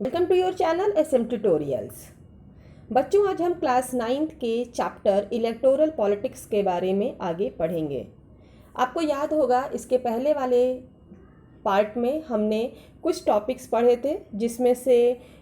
Welcome to your channel SM tutorials. बच्चों, आज हम क्लास 9th के चैप्टर इलेक्टोरल पॉलिटिक्स के बारे में आगे पढ़ेंगे। आपको याद होगा इसके पहले वाले पार्ट में हमने कुछ टॉपिक्स पढ़े थे, जिसमें से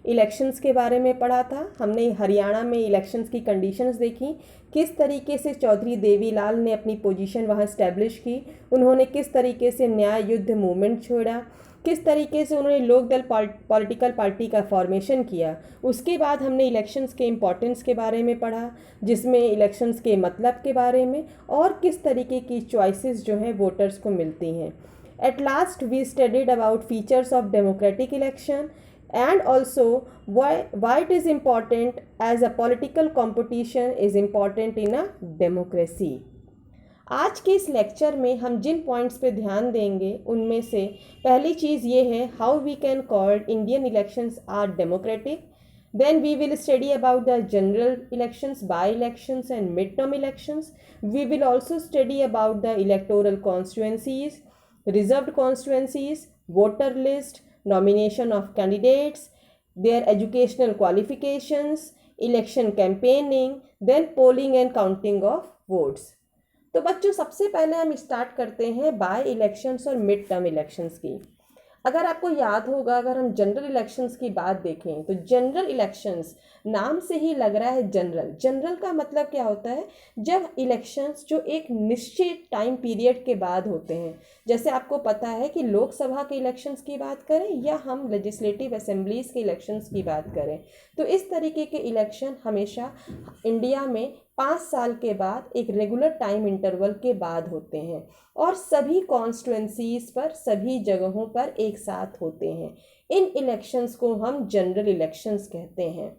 इलेक्शंस के बारे में पढ़ा था। हमने हरियाणा में इलेक्शंस की कंडीशंस देखी, किस तरीके से चौधरी देवीलाल ने अपनी पोजीशन वहाँ इस्टेब्लिश की, उन्होंने किस तरीके से न्याय युद्ध मूवमेंट छोड़ा, किस तरीके से उन्होंने लोकदल पॉलिटिकल पार्टी का फॉर्मेशन किया। उसके बाद हमने इलेक्शंस के इम्पोर्टेंस के बारे में पढ़ा, जिसमें इलेक्शंस के मतलब के बारे में और किस तरीके की चॉइसेस जो हैं वोटर्स को मिलती हैं। At last we studied about features of democratic election and also why it is important as a political competition is important in a democracy. आज के इस लेक्चर में हम जिन पॉइंट्स पे ध्यान देंगे उनमें से पहली चीज़ ये है how we can call Indian elections are democratic. Then we will study about the general elections, by-elections and mid-term elections. We will also study about the electoral constituencies, reserved constituencies, voter list, nomination of candidates, their educational qualifications, election campaigning, then polling and counting of votes. तो बच्चों, सबसे पहले हम start करते हैं bye elections और mid term elections की। अगर आपको याद होगा, अगर हम जनरल इलेक्शंस की बात देखें तो जनरल इलेक्शंस नाम से ही लग रहा है जनरल। जनरल का मतलब क्या होता है? जब इलेक्शंस जो एक निश्चित टाइम पीरियड के बाद होते हैं। जैसे आपको पता है कि लोकसभा के इलेक्शंस की बात करें या हम लेजिस्लेटिव असेंबलीज के इलेक्शंस की बात करें, तो इस तरीके के इलेक्शन हमेशा इंडिया में 5 साल के बाद एक रेगुलर टाइम इंटरवल के बाद होते हैं और सभी कॉन्स्टिट्यूंसीज पर, सभी जगहों पर एक साथ होते हैं। इन इलेक्शंस को हम जनरल इलेक्शंस कहते हैं।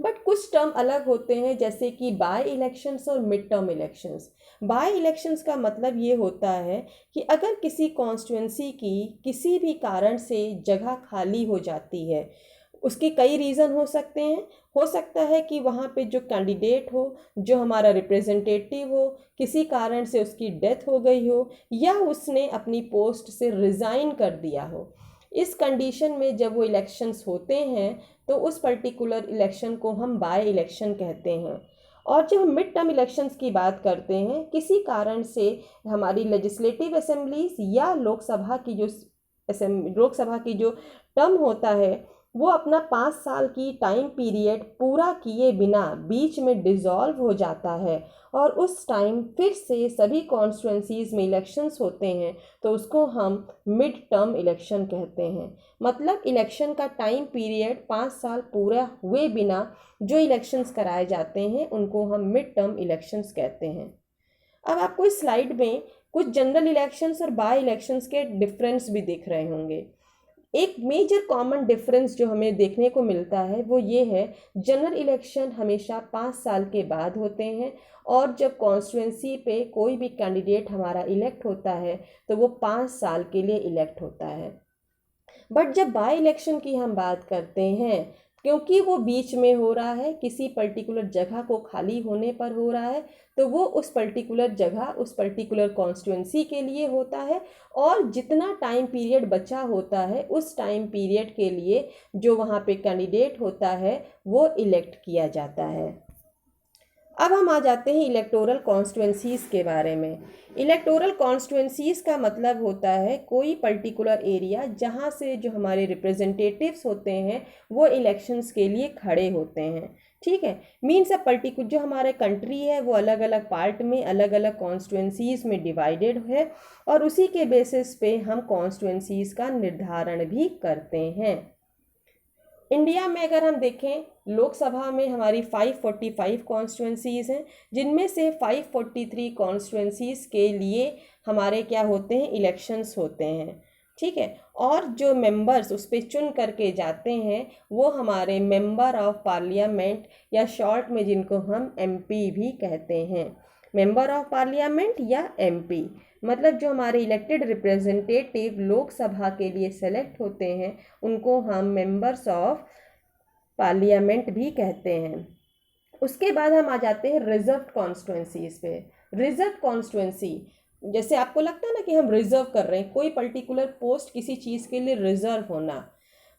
बट कुछ टर्म अलग होते हैं, जैसे कि बाय इलेक्शंस और mid term elections. By elections का मतलब ये होता है कि अगर किसी कॉन्स्टिट्यूंसी की किसी भी कारण से जगह खाली हो जाती है, उसके कई रीज़न हो सकते हैं। हो सकता है कि वहाँ पे जो कैंडिडेट हो, जो हमारा रिप्रेजेंटेटिव हो, किसी कारण से उसकी डेथ हो गई हो या उसने अपनी पोस्ट से रिज़ाइन कर दिया हो। इस कंडीशन में जब वो इलेक्शंस होते हैं तो उस पर्टिकुलर इलेक्शन को हम बाय इलेक्शन कहते हैं। और जब हम मिड टर्म इलेक्शंस की बात करते हैं, किसी कारण से हमारी लेजिस्लेटिव असेंबलीज या लोकसभा की जो टर्म होता है वो अपना 5 साल की टाइम पीरियड पूरा किए बिना बीच में डिसॉल्व हो जाता है और उस टाइम फिर से सभी कॉन्स्टिट्यूंसीज में इलेक्शंस होते हैं, तो उसको हम मिड टर्म इलेक्शन कहते हैं। मतलब इलेक्शन का टाइम पीरियड 5 साल पूरा हुए बिना जो इलेक्शंस कराए जाते हैं उनको हम मिड टर्म इलेक्शंस कहते हैं। अब आपको इस स्लाइड में कुछ जनरल इलेक्शंस और बाय इलेक्शंस के डिफरेंस भी दिख रहे होंगे। एक मेजर कॉमन डिफरेंस जो हमें देखने को मिलता है वो ये है, जनरल इलेक्शन हमेशा 5 साल के बाद होते हैं और जब कॉन्स्टिट्यूंसी पे कोई भी कैंडिडेट हमारा इलेक्ट होता है तो वो 5 साल के लिए इलेक्ट होता है। बट जब बाय इलेक्शन की हम बात करते हैं, क्योंकि वो बीच में हो रहा है, किसी पर्टिकुलर जगह को खाली होने पर हो रहा है, तो वो उस पर्टिकुलर जगह, उस पर्टिकुलर कॉन्स्टिट्यूंसी के लिए होता है और जितना टाइम पीरियड बचा होता है उस टाइम पीरियड के लिए जो वहाँ पे कैंडिडेट होता है वो इलेक्ट किया जाता है। अब हम आ जाते हैं इलेक्टोरल कॉन्स्टिट्यूंसीज़ के बारे में। इलेक्टोरल कॉन्स्टिट्यूंसीज़ का मतलब होता है कोई पर्टिकुलर एरिया जहां से जो हमारे रिप्रेजेंटेटिव्स होते हैं वो इलेक्शंस के लिए खड़े होते हैं। ठीक है, मीन्स अ पर्टिकुलर जो हमारे कंट्री है वो अलग अलग पार्ट में, अलग अलग कॉन्स्टिट्यूंसीज़ में डिवाइडेड है और उसी के बेसिस पे हम कॉन्स्टिट्यूंसीज़ का निर्धारण भी करते हैं। इंडिया में अगर हम देखें, लोकसभा में हमारी 545 कॉन्स्टिट्यूंसीज़ हैं, जिनमें से 543 कॉन्स्टिट्यूंसीज़ के लिए हमारे क्या होते हैं, इलेक्शंस होते हैं। ठीक है, और जो मेंबर्स उस पर चुन करके जाते हैं वो हमारे मेंबर ऑफ पार्लियामेंट या शॉर्ट में जिनको हम MP भी कहते हैं। मेंबर ऑफ पार्लियामेंट या MP मतलब जो हमारे इलेक्टेड रिप्रेजेंटेटिव लोकसभा के लिए सेलेक्ट होते हैं उनको हम मेंबर्स ऑफ पार्लियामेंट भी कहते हैं। उसके बाद हम आ जाते हैं रिजर्व कॉन्स्टिट्यूंसीज पे। रिजर्व कॉन्स्टिट्यूंसी, जैसे आपको लगता है ना कि हम रिजर्व कर रहे हैं, कोई पर्टिकुलर पोस्ट किसी चीज़ के लिए रिजर्व होना,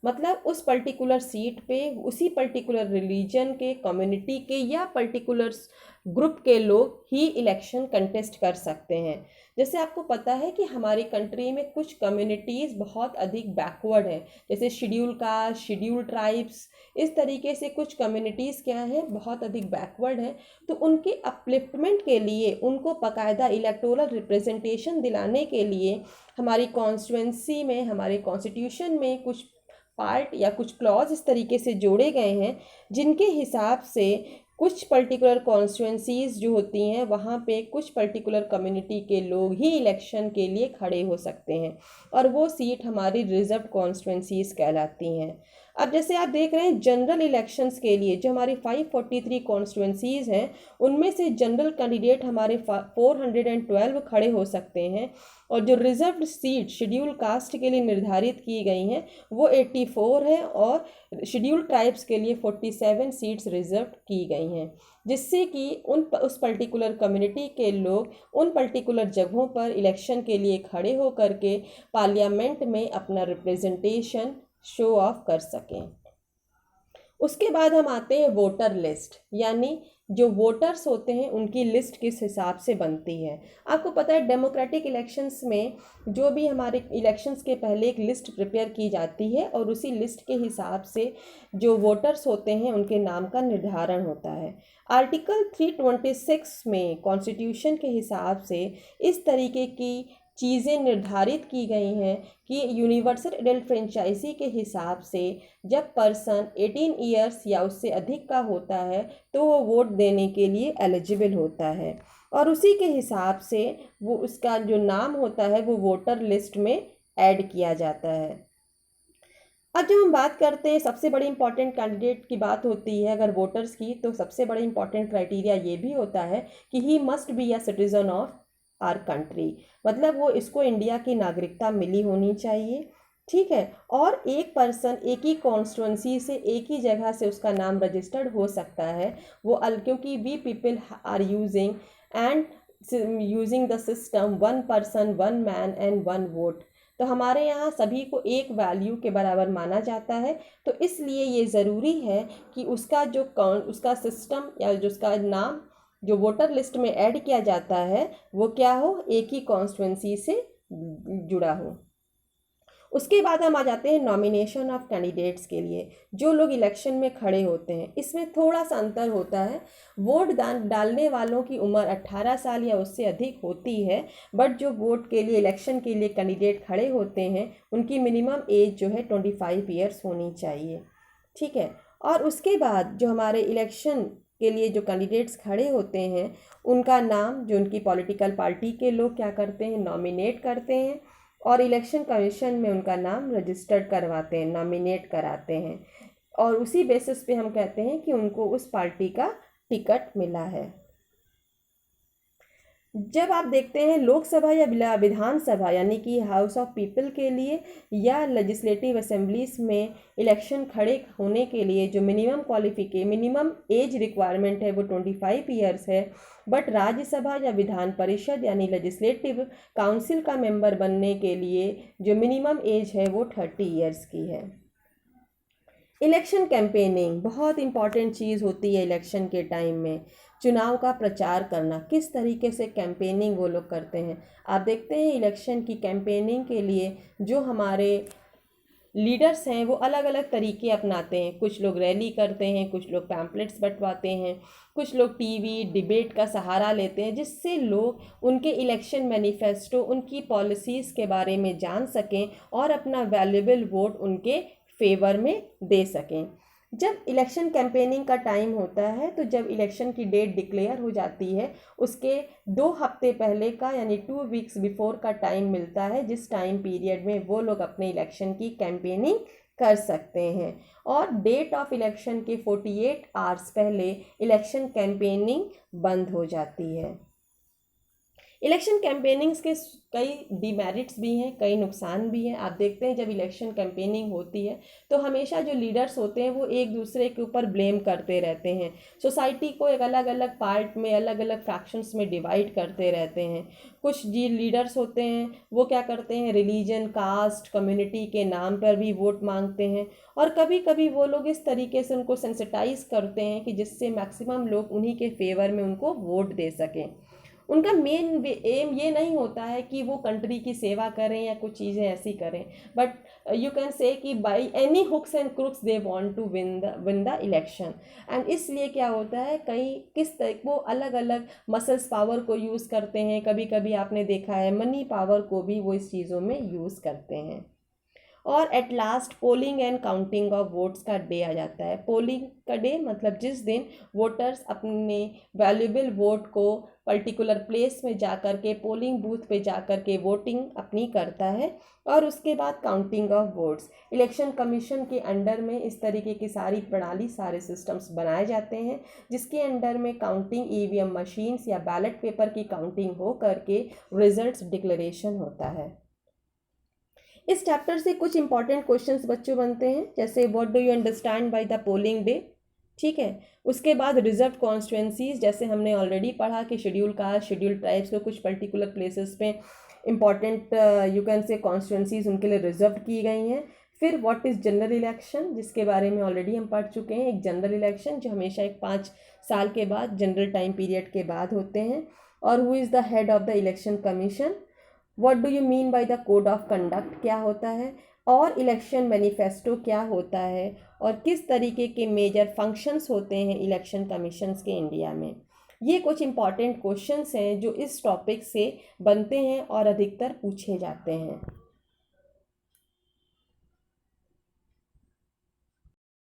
मतलब उस पर्टिकुलर सीट पे उसी पर्टिकुलर रिलीजन के, कम्युनिटी के या पर्टिकुलर ग्रुप के लोग ही इलेक्शन कंटेस्ट कर सकते हैं। जैसे आपको पता है कि हमारी कंट्री में कुछ कम्युनिटीज़ बहुत अधिक बैकवर्ड हैं, जैसे शेड्यूल कास्ट, शेड्यूल ट्राइब्स, इस तरीके से कुछ कम्युनिटीज़ क्या हैं, बहुत अधिक बैकवर्ड हैं। तो उनके अपलिफ्टमेंट के लिए, उनको बाकायदा इलेक्टोरल रिप्रेजेंटेशन दिलाने के लिए हमारी कॉन्स्टिट्यूंसी में, हमारे कॉन्स्टिट्यूशन में कुछ पार्ट या कुछ क्लॉज इस तरीके से जोड़े गए हैं जिनके हिसाब से कुछ पर्टिकुलर कॉन्स्टिट्यूंसीज जो होती हैं वहाँ पे कुछ पर्टिकुलर कम्युनिटी के लोग ही इलेक्शन के लिए खड़े हो सकते हैं, और वो सीट हमारी रिजर्व कॉन्स्टिट्यूंसीज कहलाती हैं। अब जैसे आप देख रहे हैं जनरल इलेक्शंस के लिए जो हमारी 543 कॉन्स्टिट्यूंसीज हैं, उनमें से जनरल कैंडिडेट हमारे 412 खड़े हो सकते हैं, और जो रिजर्व सीट शेड्यूल कास्ट के लिए निर्धारित की गई हैं वो 84 है, और शेड्यूल ट्राइब्स के लिए 47 सीट्स रिजर्व की गई हैं, जिससे कि उस पर्टिकुलर कम्युनिटी के लोग उन पर्टिकुलर जगहों पर इलेक्शन के लिए खड़े हो करके पार्लियामेंट में अपना रिप्रेजेंटेशन शो ऑफ कर सकें। उसके बाद हम आते हैं वोटर लिस्ट, यानी जो वोटर्स होते हैं उनकी लिस्ट किस हिसाब से बनती है। आपको पता है डेमोक्रेटिक इलेक्शंस में जो भी हमारे इलेक्शंस के पहले एक लिस्ट प्रिपेयर की जाती है, और उसी लिस्ट के हिसाब से जो वोटर्स होते हैं उनके नाम का निर्धारण होता है। आर्टिकल 326 में कॉन्स्टिट्यूशन के हिसाब से इस तरीके की चीज़ें निर्धारित की गई हैं कि यूनिवर्सल एडल्ट फ्रेंचाइजी के हिसाब से जब पर्सन 18 ईयर्स या उससे अधिक का होता है तो वो वोट देने के लिए एलिजिबल होता है, और उसी के हिसाब से वो उसका जो नाम होता है वो वोटर लिस्ट में ऐड किया जाता है। अब जब हम बात करते हैं सबसे बड़ी इंपॉर्टेंट कैंडिडेट की बात होती है अगर वोटर्स की, तो सबसे बड़ा इंपॉर्टेंट क्राइटेरिया ये भी होता है कि he must be a citizen of our country, मतलब वो इसको इंडिया की नागरिकता मिली होनी चाहिए। ठीक है, और एक पर्सन एक ही कॉन्स्टिट्यूंसी से एक ही जगह से उसका नाम रजिस्टर्ड हो सकता है, वो क्योंकि we people are using the system one person one man and one vote, तो हमारे यहाँ सभी को एक वैल्यू के बराबर माना जाता है। तो इसलिए ये ज़रूरी है कि उसका सिस्टम या जो उसका नाम जो वोटर लिस्ट में ऐड किया जाता है वो क्या हो, एक ही कॉन्स्टिट्यूंसी से जुड़ा हो। उसके बाद हम आ जाते हैं नॉमिनेशन ऑफ कैंडिडेट्स के लिए। जो लोग इलेक्शन में खड़े होते हैं इसमें थोड़ा सा अंतर होता है। वोट डालने वालों की उम्र 18 साल या उससे अधिक होती है, बट जो वोट के लिए इलेक्शन के लिए कैंडिडेट खड़े होते हैं उनकी मिनिमम एज जो है 25 ईयर्स होनी चाहिए। ठीक है, और उसके बाद जो हमारे इलेक्शन के लिए जो कैंडिडेट्स खड़े होते हैं उनका नाम जो उनकी पॉलिटिकल पार्टी के लोग क्या करते हैं, नॉमिनेट करते हैं, और इलेक्शन कमीशन में उनका नाम रजिस्टर्ड करवाते हैं, नॉमिनेट कराते हैं, और उसी बेसिस पे हम कहते हैं कि उनको उस पार्टी का टिकट मिला है। जब आप देखते हैं लोकसभा या विधानसभा यानी कि हाउस ऑफ पीपल के लिए या लेजिस्लेटिव असेंबलीज में इलेक्शन खड़े होने के लिए जो मिनिमम एज रिक्वायरमेंट है वो 25 ईयर्स है, बट राज्यसभा या विधान परिषद यानी लेजिस्लेटिव काउंसिल का मेंबर बनने के लिए जो मिनिमम एज है वो 30 ईयर्स की है। इलेक्शन कैंपेनिंग बहुत इंपॉर्टेंट चीज़ होती है। इलेक्शन के टाइम में चुनाव का प्रचार करना, किस तरीके से कैंपेनिंग वो लोग करते हैं। आप देखते हैं इलेक्शन की कैंपेनिंग के लिए जो हमारे लीडर्स हैं वो अलग अलग तरीके अपनाते हैं। कुछ लोग रैली करते हैं, कुछ लोग पैम्पलेट्स बंटवाते हैं, कुछ लोग टीवी डिबेट का सहारा लेते हैं, जिससे लोग उनके इलेक्शन मैनिफेस्टो, उनकी पॉलिसीज़ के बारे में जान सकें और अपना वैल्यूएबल वोट उनके फेवर में दे सकें। जब इलेक्शन कैंपेनिंग का टाइम होता है तो जब इलेक्शन की डेट डिक्लेयर हो जाती है उसके 2 हफ्ते पहले का यानी 2 वीक्स बिफोर का टाइम मिलता है, जिस टाइम पीरियड में वो लोग अपने इलेक्शन की कैंपेनिंग कर सकते हैं, और डेट ऑफ इलेक्शन के 48 आवर्स पहले इलेक्शन कैंपेनिंग बंद हो जाती है। इलेक्शन कैंपेनिंग्स के कई डिमेरिट्स भी हैं, कई नुकसान भी हैं। आप देखते हैं जब इलेक्शन कैंपेनिंग होती है तो हमेशा जो लीडर्स होते हैं वो एक दूसरे के ऊपर ब्लेम करते रहते हैं, सोसाइटी को एक अलग अलग पार्ट में, अलग अलग फ्रैक्शंस में डिवाइड करते रहते हैं। कुछ जी लीडर्स होते हैं वो क्या करते हैं, रिलीजन, कास्ट, कम्युनिटी के नाम पर भी वोट मांगते हैं, और कभी कभी वो लोग इस तरीके से उनको सेंसिटाइज करते हैं कि जिससे मैक्सिमम लोग उन्हीं के फेवर में उनको वोट दे सकें। उनका मेन एम ये नहीं होता है कि वो कंट्री की सेवा करें या कुछ चीज़ें ऐसी करें, बट यू कैन से कि by any hooks and crooks they want to win the election. And इसलिए क्या होता है, कई किस तरह वो अलग अलग मसल्स पावर को यूज़ करते हैं, कभी कभी आपने देखा है मनी पावर को भी वो इस चीज़ों में यूज़ करते हैं। और at last polling and counting of votes का डे आ जाता है। पोलिंग का डे मतलब जिस दिन वोटर्स अपने वैल्यूएबल वोट को पर्टिकुलर प्लेस में जा कर के, पोलिंग बूथ पे जा कर के वोटिंग अपनी करता है, और उसके बाद counting of votes. Election commission के अंडर में इस तरीके की सारी प्रणाली, सारे सिस्टम्स बनाए जाते हैं जिसके अंडर में काउंटिंग, ईवीएम मशीन्स या बैलेट पेपर की काउंटिंग हो करके रिजल्ट्स डिक्लेरेशन होता है। इस चैप्टर से कुछ इंपॉर्टेंट क्वेश्चंस बच्चों बनते हैं, जैसे what do you understand by the polling day, ठीक है। उसके बाद रिजर्व कॉन्स्टिट्यूंसीज, जैसे हमने ऑलरेडी पढ़ा कि शेड्यूल कास्ट, शेड्यूल ट्राइब्स को कुछ पर्टिकुलर प्लेसेस पे इंपॉर्टेंट यू कैन से कॉन्स्टिट्यूंसीज उनके लिए रिजर्व की गई हैं। फिर व्हाट इज़ जनरल इलेक्शन, जिसके बारे में ऑलरेडी हम पढ़ चुके हैं। एक जनरल इलेक्शन जो हमेशा एक 5 साल के बाद, जनरल टाइम पीरियड के बाद होते हैं। और who is the head of the election commission, what do you mean by the code of conduct क्या होता है, और इलेक्शन मैनिफेस्टो क्या होता है, और किस तरीके के मेजर फंक्शंस होते हैं इलेक्शन कमीशंस के इंडिया में। ये कुछ इंपॉर्टेंट क्वेश्चंस हैं जो इस टॉपिक से बनते हैं और अधिकतर पूछे जाते हैं।